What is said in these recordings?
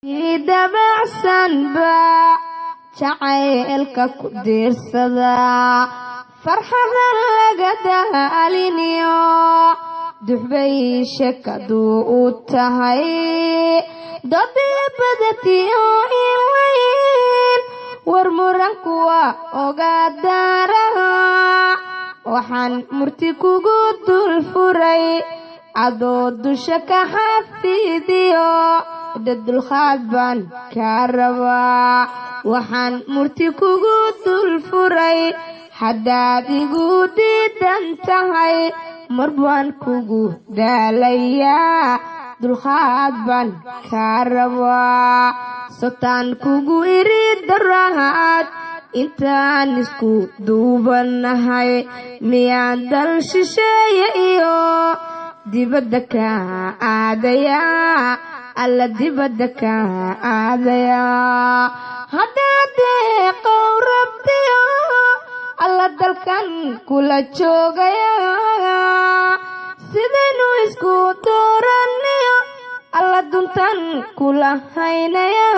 dabacsan ba jacaylka ku diirsada farxada laga daaliniyo duxbay shakadu u tahay dadibadatiyo ilayn war muranku waa ogaadaaraha waxaan murti kugu dul furay adoo dusha ka xafidiyo dulqaad baan kaa rabaa waxaan murti kugu dul furay haddaad igu diidan tahay mar baan kugu daalayaa dulqaad baan kaa rabaa sotaan kugu iri darahaad intaan isku duubanahay miyaan dal shisheeye iyo dibadda ka aadayaa alla dibadda ka aadayaa haddaad deeqow rabtiyo alla dalkan kula joogaya sidaynu isku dooraniyo alla duntan kula haynaya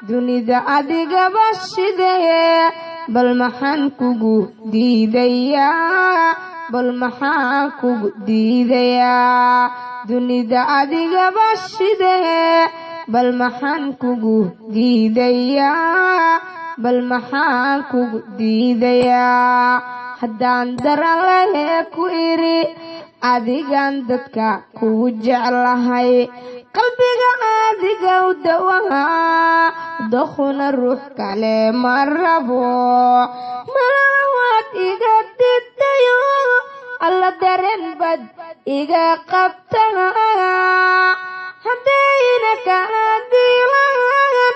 dunida adigaba shidee bal maxaan kugu diidayaa bal maxaan kugu diidayaa dunida adigaba shidee bal maxaan kugu diidayaa bal maxaan kugu diidayaa haddaan daran lahee ku iri adigan dadka kugu jeclahay qalbiga adiga u dawahaa dokhuna ruux kale ma rabo malawaad iga didayo alla dareen bad iga qabtaa haddayna kaa diilaan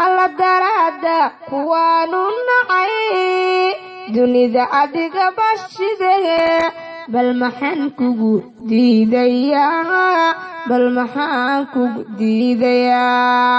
alla daraada kuwaanu nacay dunida adiga bashidee bal maxaan kugu diidayaa bal maxaan kugu diidayaa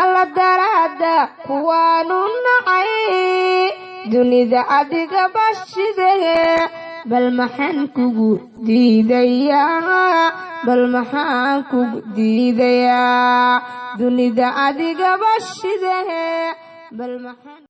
alla daraada kuwaanu nacay dunida adiga bashidee bal maxaan kugu diidayaa bal maxaan kugu diidayaa dunida adiga bashidee bal maxaan